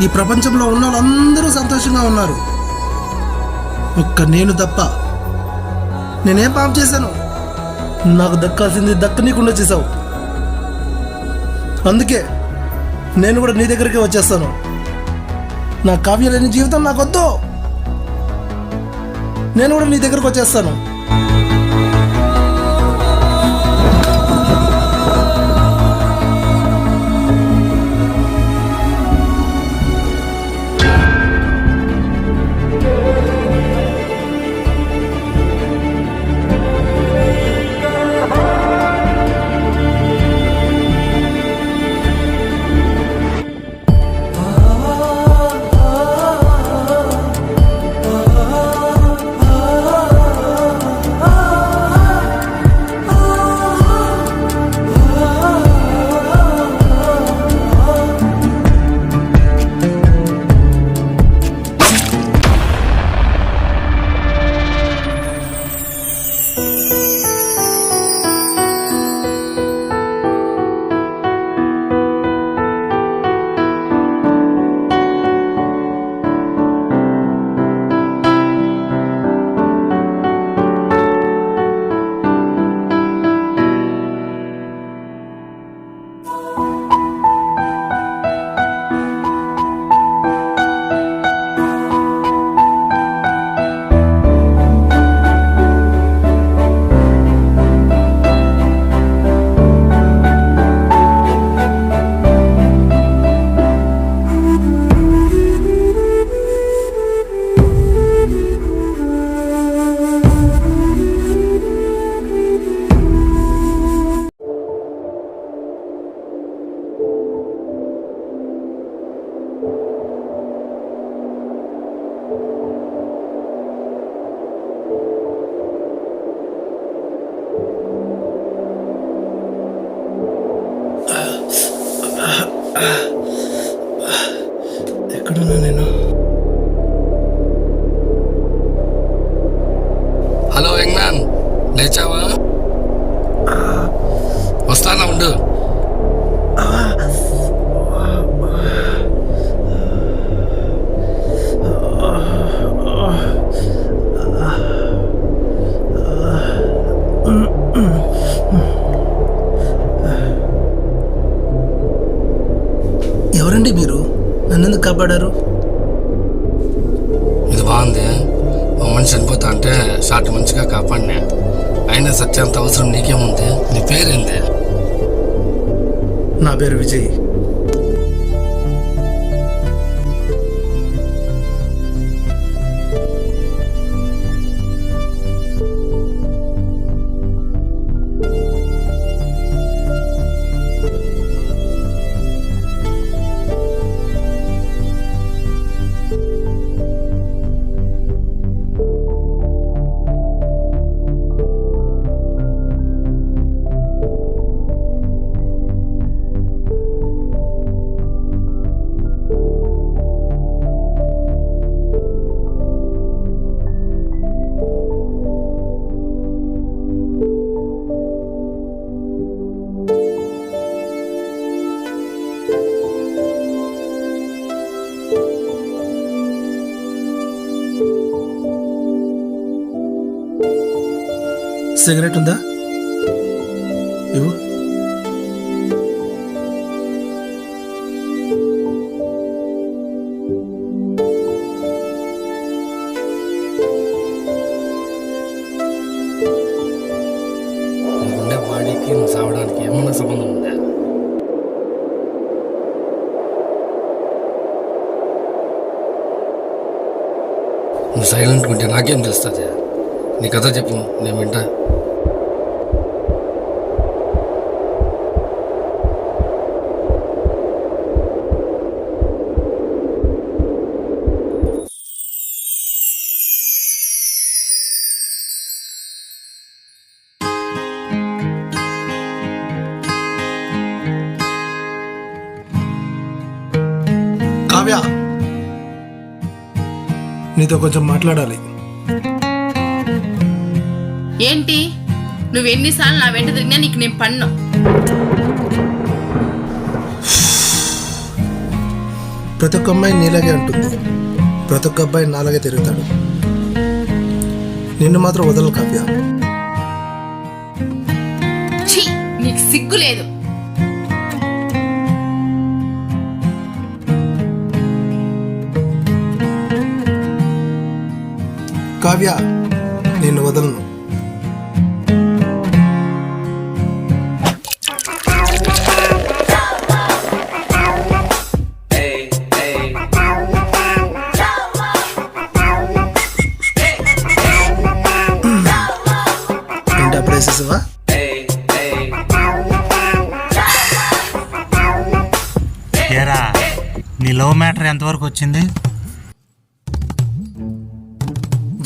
ఈ ప్రపంచంలో ఉన్న వాళ్ళందరూ సంతోషంగా ఉన్నారు, ఒక్క నేను తప్ప. నేనేం పాపం చేశాను? నాకు దక్కాల్సింది దక్కనీకుండా చేశావు. అందుకే నేను కూడా నీ దగ్గరికి వచ్చేస్తాను. నా కావ్య లేని జీవితం నాకొద్దు. నేను కూడా నీ దగ్గరకు వచ్చేస్తాను. ఎక్కడున్నా నేను? హలో యంగ్ మ్యాన్, లేచావా? వస్తానా, ఉండు. ఎవరండి మీరు? నన్నెందుకు కాపాడారు? ఇది బాగుంది. ఓ మనిషి చనిపోతా అంటే షార్ట్ మంచిగా కాపాడినా. అయినా సత్యాంత అవసరం నీకేముంది? నీ పేరేంది? నా పేరు విజయ్. సిగరెట్ ఉందా? ఇవ్వు. ఉండే బాడీకి నువ్వు సావడానికి ఏమన్నా సంబంధం ఉందా? నువ్వు సైలెంట్గా ఉంటే నాకేం తెలుస్తుంది? నీ కథ చెప్పు, నేను వింటా. కావ్య, నీతో కొంచెం మాట్లాడాలి. ఏంటి? నువ్వు ఎన్నిసార్లు నా వెంట తిరిగినా నీకు నేను పన్ను. ప్రతి ఒక్క అమ్మాయి నీలాగే ఉంటుంది, ప్రతి ఒక్క అబ్బాయి నాలాగే తిరుగుతాడు. నిన్ను మాత్రం వదలను కావ్య. ఛీ, నీకు సిగ్గు లేదు. కావ్య, నిన్ను వదలను. ఏంటి అప్పుడు వేసేసావా? ఏరా, నీ లవ్ మ్యాటర్ ఎంతవరకు వచ్చింది?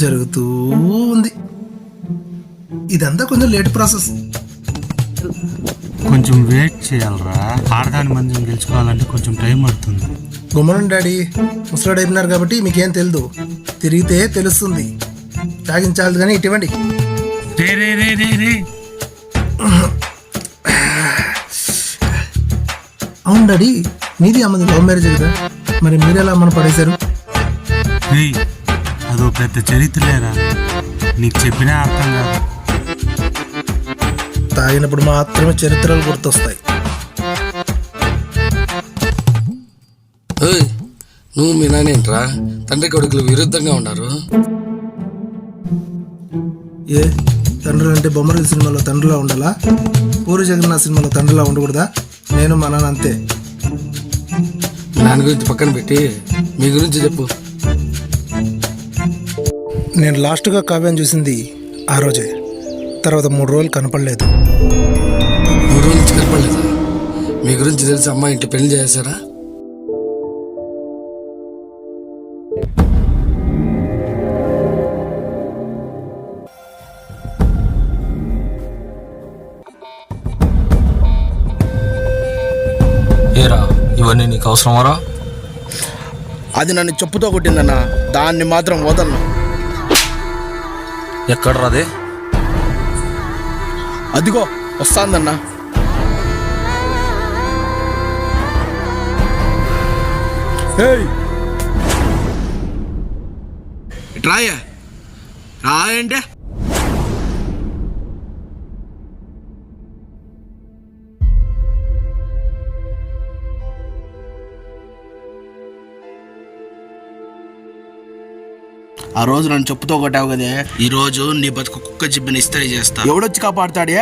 జరుగుతూ ఉంది. ఇదంతా కొంచెం లేట్ ప్రాసెస్. కొంచెం వెయిట్ చేయాలరా. ఆడదాని మందిని గెలుచుకోవాలంటే కొంచెం టైం పడుతుంది. గుమ్మనం డాడీ ముసలాడు అయిపోయినారు కాబట్టి మీకేం తెలియదు, తిరిగితే తెలుస్తుంది. తాగించాలి కానీ ఇటువంటి. రే రే రే రే రే అవును డాడీ, మీది అమ్మది లవ్ మ్యారేజ్ కదా, మరి మీరెలా అమ్మను పడేశారు? రేయ్, అదో పెద్ద చరిత్రలేరా, నీకు చెప్పినా అర్థం కాదు. తాగినప్పుడు మాత్రమే చరిత్రలు గుర్తొస్తాయి. ఓయ్, నువ్వు మీ నానేంట్రా తండ్రి కొడుకులు విరుద్ధంగా ఉన్నారు? ఏ తండ్రులు అంటే బొమ్మరిల్ సినిమాలో తండ్రిలా ఉండాలా, పూరి జగన్నాథ్ సినిమాలో తండ్రిలా ఉండకూడదా? నేను మా నాన్న అంతే. నాన్న గురించి పక్కన పెట్టి మీ గురించి చెప్పు. నేను లాస్ట్గా కావ్యాన్ని చూసింది ఆ రోజే, తర్వాత 3 రోజులు కనపడలేదు. 3 రోజుల నుంచి కనపడలేదా? మీ గురించి తెలిసి అమ్మాయి ఇంటి పెళ్లి చేశారా? ఏరా, ఇవన్నీ నీకు అవసరమారా? అది నన్ను చెప్పుతో కొట్టిందన్న, దాన్ని మాత్రం వదలను. ఎక్కడ రాదే? అదిగో వస్తాందన్నా. రాయా రాయంటే ఆ రోజు నన్ను చెప్పుతో కొట్టావు కదే, ఈ రోజు నీ బతుకు కుక్క జిబ్బని ఇస్త్రీ చేస్తా. ఎవడొచ్చి కాపాడుతాడే?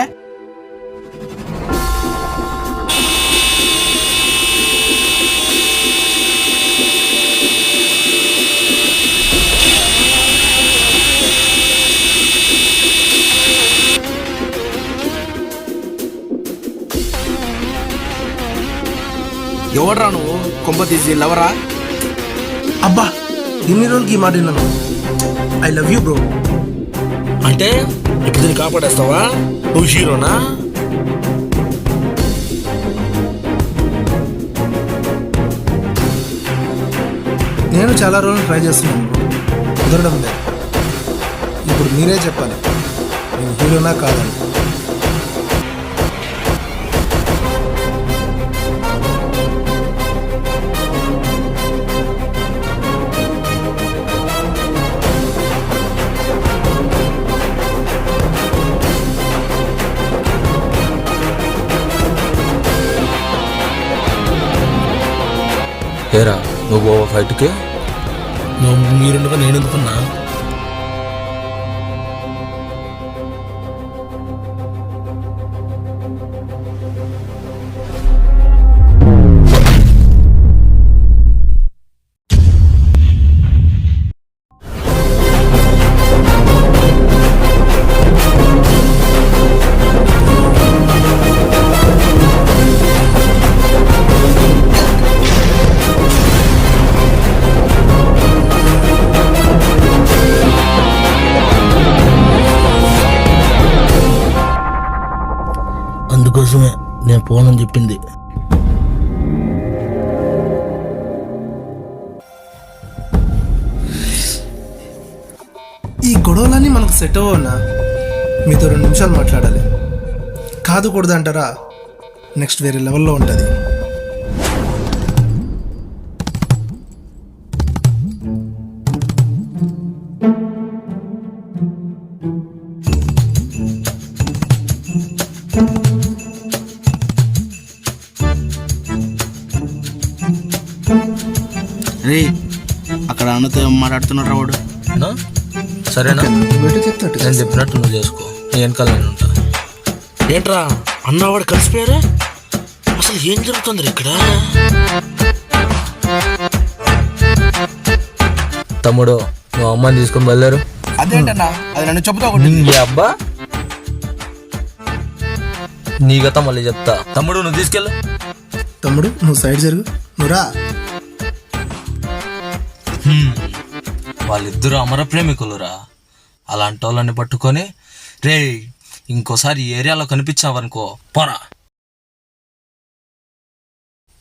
ఎవడ్రా నువ్వు? కొంప తీసి లవరా? అబ్బా, ఇన్ని రోజులకి ఈ మాట విన్నాను. I love you bro. అంటే ఇప్పుడు దీన్ని కాపాడేస్తావా? నువ్వు హీరోనా? నేను చాలా రోజులు ట్రై చేస్తున్నాను, కుదరడం లేదు. ఇప్పుడు మీరే చెప్పాలి, నేను హీరోనా కాదని. ఏరా, నువ్వు పోవా ఫైట్కి? మీరుండగా నేను ఎందుకున్నా? అందుకోసమే నేను పోనని చెప్పింది. ఈ గొడవలన్నీ మనకు సెట్ అవ్వనా? మీతో 2 నిమిషాలు మాట్లాడాలి. కాదు కూడదు అంటారా? నెక్స్ట్ వేరే లెవెల్లో ఉంటుంది. మాట్లాడుతున్నాడు రా వాడు. నా? సరేనా బయట చెప్తాడు నేను చెప్పినట్టు నువ్వు చేసుకో, నీ వెనకాల నేను ఉంటా. ఏంట్రా అన్నవాడు కలిసిపోయారా? అసలు ఏం జరుగుతుంది ఇక్కడ? తమ్ముడు నువ్వు అమ్మాయిని తీసుకొని బయలుదేరు. అదేంటన్నా, అది నన్ను చెప్తా నీ అబ్బా నీ గత మళ్ళీ చెప్తా. తమ్ముడు నువ్వు తీసుకెళ్ళు. తమ్ముడు నువ్వు సైడ్ జరుగు, నువ్వు రా. వాళ్ళిద్దరూ అమర ప్రేమికులురా. అలాంటి వాళ్ళని పట్టుకొని రే ఇంకోసారి ఈ ఏరియాలో కనిపించావనుకో పోరా.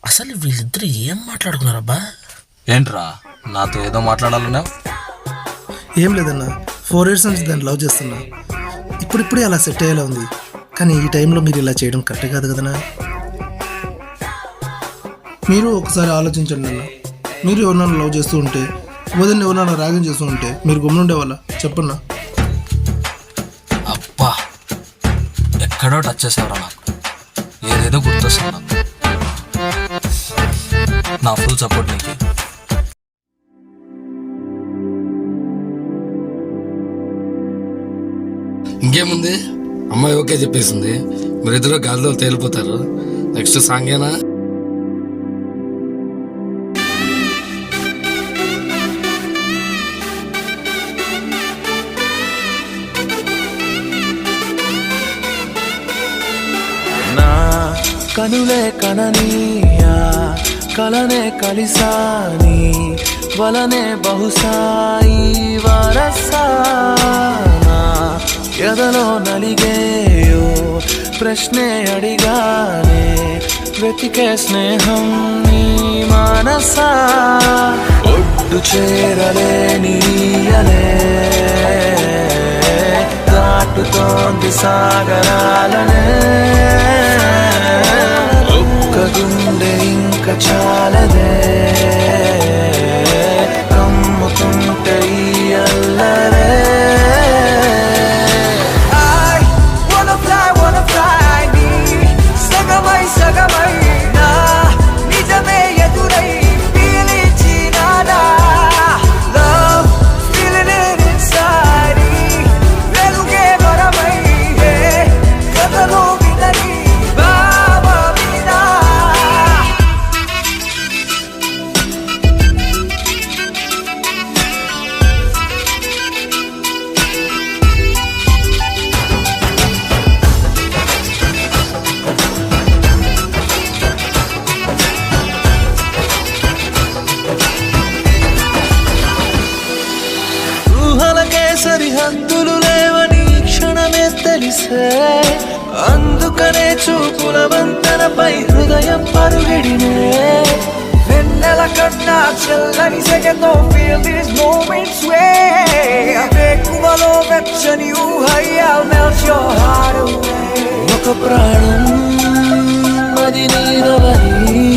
అసలు వీళ్ళిద్దరు ఏం మాట్లాడుకున్నారబ్బా? ఏంట్రా నాతో ఏదో మాట్లాడాలన్నా? ఏం లేదన్నా, 4 years నుంచి దాన్ని లవ్ చేస్తున్నా. ఇప్పుడిప్పుడే అలా సెట్ అయ్యేలా ఉంది. కానీ ఈ టైంలో మీరు ఇలా చేయడం కరెక్ట్ కాదు కదనా. మీరు ఒకసారి ఆలోచించండి అన్న. మీరు ఎవరినైనా లవ్ చేస్తూ ఉంటే, వదిన ఎవరినైనా రాగం చేస్తూ ఉంటే మీరు గమ్మునుండే వాళ్ళ చెప్పన్నా. అబ్బా ఎక్కడో టచ్ చేసేవరా, నాకు ఏదేదో గుర్తొస్తుంది. నాకు నా ఫుల్ సపోర్ట్ నీకు. ఇంకేముంది, అమ్మాయి ఓకే చెప్పేసింది. మీరిద్దరూ గాలిలో తేలిపోతారు. నెక్స్ట్ సాంగేనా? నా కనులే కననీయా కలనే కలిసాని వలనే బహుశాయి వరసానా ఎదలో నలిగేయో ప్రశ్నే అడిగానే వెతికే స్నేహం నీ మనసా ఒడ్డు చేరలేనీయలే దాటుతోంది సాగరాలనే ఒక్క గుండె ఇంక చాలదే కమ్ముకుంటే ఈ అల్లరే. సగమై నా నిజమే ఎదురై పీలిచినానా లవ్ ఫీలింగ్ ఇట్ ఇన్సైడ్ వెలుగే వరమై కథలో వినని భావమినా. సరిహద్దులు లేవని క్షణమే తెలిసే అందుకనే చూపుల వంతెనపై హృదయం పరుగిడినే వెన్నెల కన్నా చల్లని second feel these moments way వేకువలో వెచ్చని ఊహై I'll melt your heart away. ఒక ప్రాణం అది నీదవని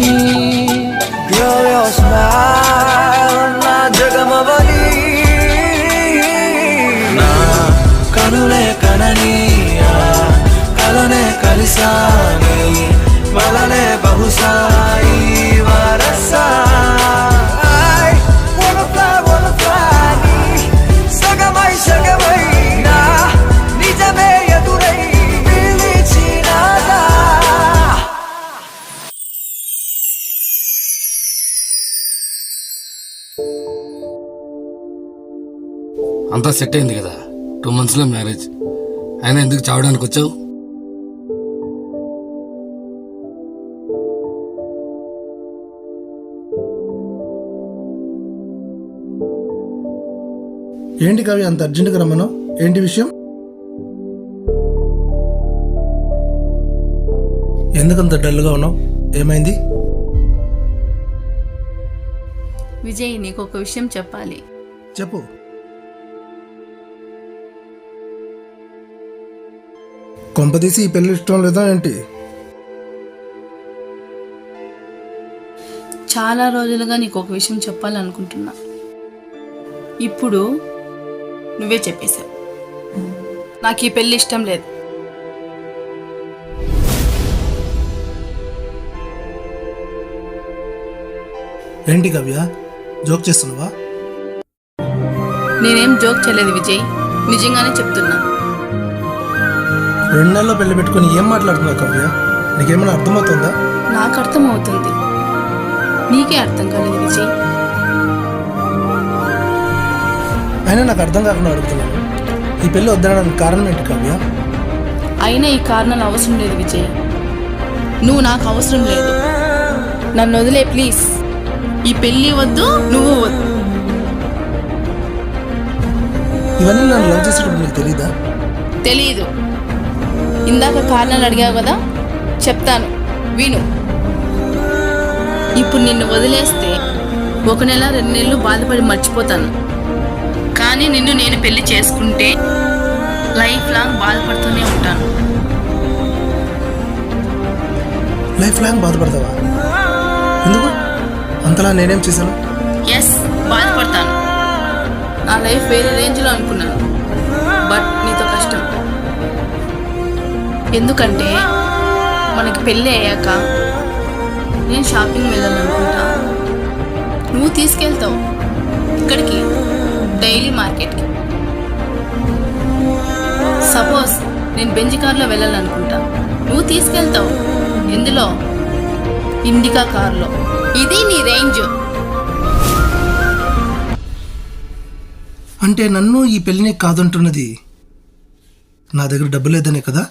girl your smile నా జగమవని కనులే కననీయా కలనే కలిసాని వలనే బహుశాయి వరసా సగమై నా నిజమే ఎదురై పిలిచినాదా. అంతా సెట్ అయింది కదా, 2 monthsలో మ్యారేజ్. అయినా ఎందుకు చావడానికి వచ్చావు? ఏంటి కవి అంత అర్జెంటుగా రమ్మను? ఏంటి విషయం? ఎందుకంత డల్గా ఉన్నావు? ఏమైంది? విజయ్, నీకు ఒక విషయం చెప్పాలి. చెప్పు. కొంపదీసి ఈ పెళ్ళి ఇష్టం లేదా ఏంటి? చాలా రోజులుగా నీకు ఒక విషయం చెప్పాలనుకుంటున్నా. ఇప్పుడు నువ్వే చెప్పేశావు. నాకు ఈ పెళ్ళి ఇష్టం లేదు. ఏంటి కవ్య, జోక్ చేస్తున్నావా? నేనేం జోక్ చేయలేదు విజయ్, నిజంగానే చెప్తున్నా. 2 నెలల్లో పెళ్లి పెట్టుకుని ఏం మాట్లాడుతున్నావు కావ్య? నీకేమైనా అర్థమవుతుందా? నాకు అర్థమవుతుంది, నీకే అర్థం కాలేదు విజయ్. అయినా నాకు అర్థం కాకుండా అడుగుతున్నాను, ఈ పెళ్లి వద్దడానికి కారణం ఏంటి కావ్య? అయినా ఈ కారణాలు అవసరం లేదు విజయ్. నువ్వు నాకు అవసరం లేదు. నన్ను వదిలే ప్లీజ్. ఈ పెళ్ళి వద్దు, నువ్వు వద్దు. ఇవన్నీ నన్ను లవ్ చేసేటప్పుడు నీకు తెలీదా? తెలీదు. ఇందాక కారణాలు అడిగావు కదా, చెప్తాను విను. ఇప్పుడు నిన్ను వదిలేస్తే 1 నెల 2 నెలలు బాధపడి మర్చిపోతాను. కానీ నిన్ను నేను పెళ్లి చేసుకుంటే లైఫ్ లాంగ్ బాధపడుతూనే ఉంటాను. లైఫ్ లాంగ్ బాధపడతావా? ఎందుకు? అంతలా నేనేం చేశాను? ఎస్, బాధపడతాను. నా లైఫ్ వేరే రేంజ్లో అనుకున్నాను, బట్ నీతో కష్టం. ఎందుకంటే మనకి పెళ్ళి అయ్యాక నేను షాపింగ్ వెళ్ళాలనుకుంటా, నువ్వు తీసుకెళ్తావు ఇక్కడికి, డైలీ మార్కెట్కి. సపోజ్ నేను బెంజ్ కార్లో వెళ్ళాలనుకుంటా, నువ్వు తీసుకెళ్తావు ఎందులో? ఇండికా కార్లో. ఇది నీ రేంజ్. అంటే నన్ను ఈ పెళ్లిని కాదంటున్నది నా దగ్గర డబ్బు లేదనే కదా?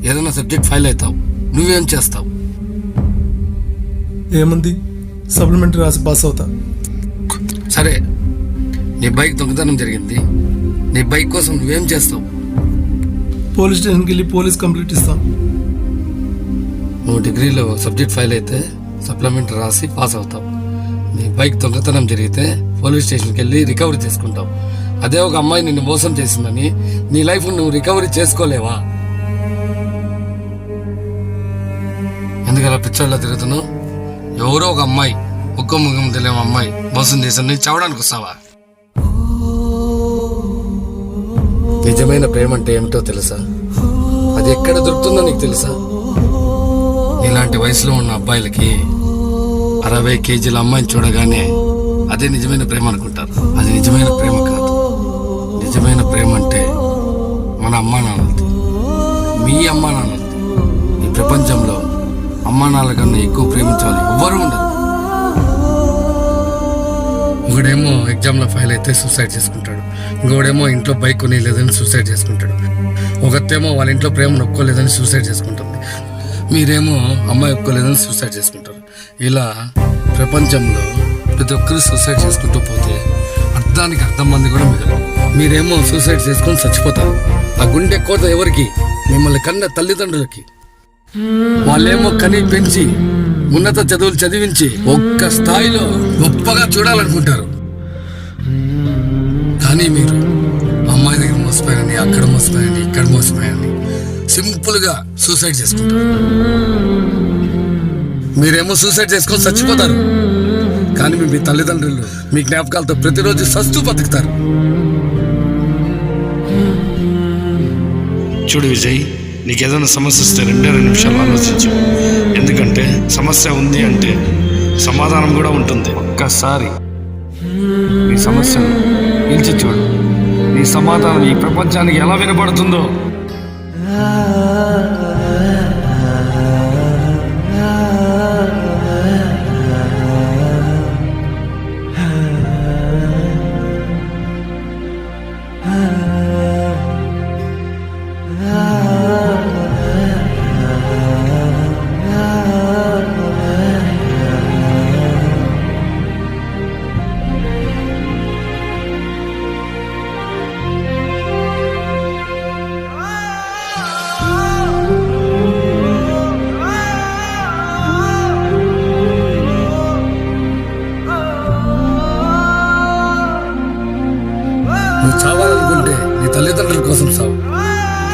ఏదైనా సబ్జెక్ట్ ఫెయిల్ అవుతావు, నువ్వేం చేస్తావు? ఏముంది, సప్లిమెంటరీ రాసి పాస్ అవుతా. సరే, నీ బైక్ దొంగతనం జరిగింది. నీ బైక్ కోసం నువ్వేం చేస్తావు? పోలీస్ స్టేషన్కి వెళ్ళి పోలీస్ కంప్లీట్ ఇస్తాం. నువ్వు డిగ్రీలో సబ్జెక్ట్ ఫెయిల్ అయితే సప్లిమెంటరీ రాసి పాస్ అవుతావు. నీ బైక్ దొంగతనం జరిగితే పోలీస్ స్టేషన్కి వెళ్ళి రికవరీ చేసుకుంటావు. అదే ఒక అమ్మాయి నిన్ను మోసం చేసిందని నీ లైఫ్ నువ్వు రికవరీ చేసుకోలేవా? ఎందుకలా పిచ్చోళ్ళ తిరుగుతున్నావు? ఎవరో ఒక అమ్మాయి, ఒక్క ముఖం తెలియని అమ్మాయి మోసం చేసిందని చావడానికి వస్తావా? నిజమైన ప్రేమ అంటే ఏమిటో తెలుసా? అది ఎక్కడ దొరుకుతుందో నీకు తెలుసా? ఇలాంటి వయసులో ఉన్న అబ్బాయిలకి 60 కేజీల అమ్మాయిని చూడగానే అదే నిజమైన ప్రేమ అనుకుంటారు. అది నిజమైన ప్రేమ కాదు. నిజమైన ప్రేమ అంటే మన అమ్మా నాన్నలది, మీ అమ్మా నాన్నలది. ఈ ప్రపంచంలో అమ్మా నాన్నల కన్నా ఎక్కువ ప్రేమించాలి ఎవ్వరూ ఉండదు. ఒకడేమో ఎగ్జామ్లో ఫెయిల్ అయితే సూసైడ్ చేసుకుంటాడు, ఇంకోడేమో ఇంట్లో బైక్ కొనిలేదని సూసైడ్ చేసుకుంటాడు, ఒకతేమో వాళ్ళ ఇంట్లో ప్రేమను ఒప్పుకోలేదని సూసైడ్ చేసుకుంటుంది, మీరేమో అమ్మాయి ఒప్పుకోలేదని సూసైడ్ చేసుకుంటారు. ఇలా ప్రపంచంలో ప్రతి ఒక్కరు సూసైడ్ చేసుకుంటూ పోతే అర్థానికి అర్థం మంది కూడా మిగలరు. మీరేమో సూసైడ్ చేసుకొని చచ్చిపోతారు. ఆ గుండె కోత ఎవరికి? మిమ్మల్ని కన్న తల్లిదండ్రులకి. వాళ్ళేమో కని పెంచి ఉన్నత చదువులు చదివించి ఒక్క స్థాయిలో గొప్పగా చూడాలనుకుంటారు. కానీ మీరు అమ్మాయి దగ్గర మోసపోయారని, అక్కడ మోసపోయారని, ఇక్కడ మోసపోయారని సింపుల్గా సూసైడ్ చేసుకుంటారు. మీరేమో సూసైడ్ చేసుకొని చచ్చిపోతారు. కానీ మీ తల్లిదండ్రులు మీ జ్ఞాపకాలతో ప్రతిరోజు సస్తూ బతుకుతారు. చూడు విజయ్, నీకేదైనా సమస్య వస్తే 2 నిమిషాలు ఆలోచించు. ఎందుకంటే సమస్య ఉంది అంటే సమాధానం కూడా ఉంటుంది. ఒక్కసారి నీ సమస్యను నిలిచి చూడు. నీ సమాధానం ఈ ప్రపంచానికి ఎలా వినపడుతుందో. నువ్వు చావాలనుకుంటే నీ తల్లిదండ్రుల కోసం చావు,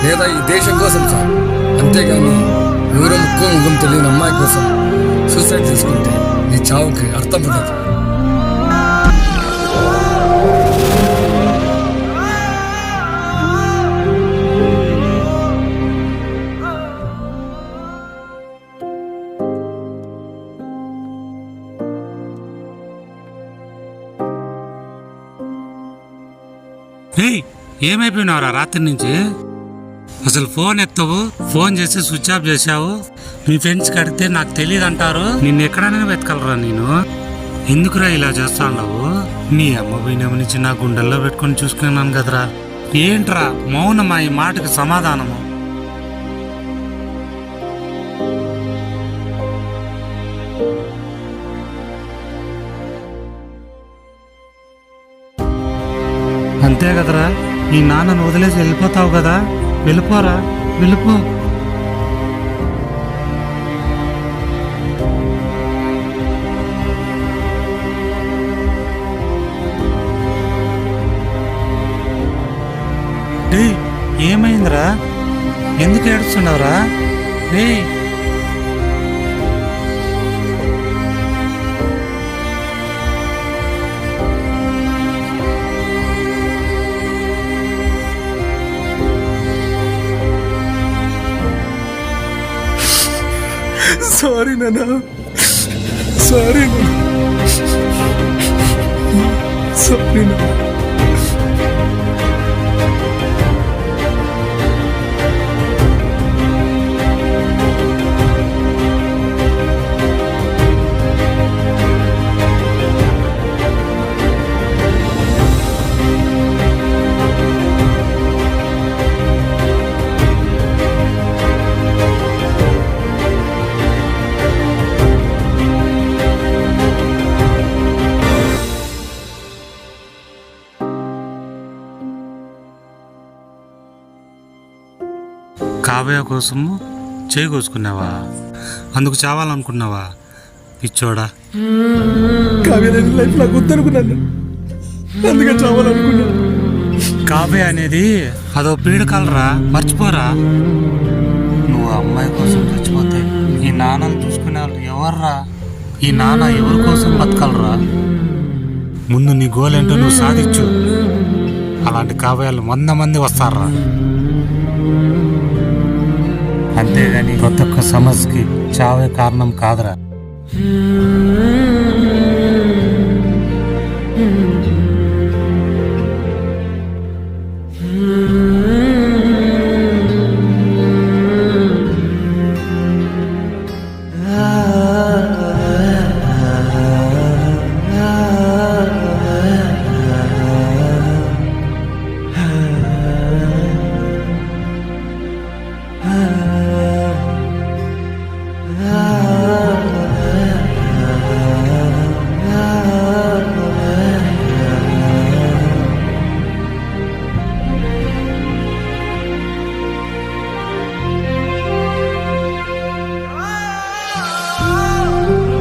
లేదా ఈ దేశం కోసం చావు. అంతేగాని ఎవరో ముఖం తెలియని అమ్మాయి కోసం సూసైడ్ చేసుకుంటే నీ చావుకి అర్థం ఉండదు. ఏమైపోయినావురా రాత్రి నుంచి? అసలు ఫోన్ ఎత్తవు, ఫోన్ చేసి స్విచ్ ఆఫ్ చేశావు. మీ ఫ్రెండ్స్కి అడిగితే నాకు తెలియదు అంటారు. నిన్ను ఎక్కడైనా వెతకలరా నేను? ఎందుకురా ఇలా చేస్తా ఉన్నావు? నీ అమ్మ పోయినమ్మ నుంచి నా గుండెల్లో పెట్టుకొని చూసుకున్నాను కదరా. ఏంట్రా మౌనమా ఈ మాటకి సమాధానము? అంతే కదరా, నీ నాన్నను వదిలేసి వెళ్ళిపోతావు కదా. వెళ్ళిపోరా, వెళ్ళిపో. ఏమైందిరా? ఎందుకు ఏడుస్తున్నావురా? సారీ నాన్న, సారీ నాన్న, సారీ నాన్న. కావ్య కోసము చేయి కోసుకున్నావా? అందుకు చావాలనుకున్నావా? పిచ్చోడా. కావ్య నేను లైఫ్ నాకు వద్దనుకున్నాను, అందుకే చావాలనుకున్నాను. కావ్య అనేది అదో పీడకలరా, మర్చిపోరా. నువ్వు ఆ అమ్మాయి కోసం చచ్చిపోతే ఈ నాన్నను చూసుకునే వాళ్ళు ఎవర్రా? ఈ నాన్న ఎవరి కోసం బతకలరా? ముందు నీ గోల్ ఏంటో నువ్వు సాధించు. అలాంటి కావ్యాలు 100 మంది వస్తారా. అంతేగాని ప్రతి ఒక్క సమస్యకి చావే కారణం కాదురా.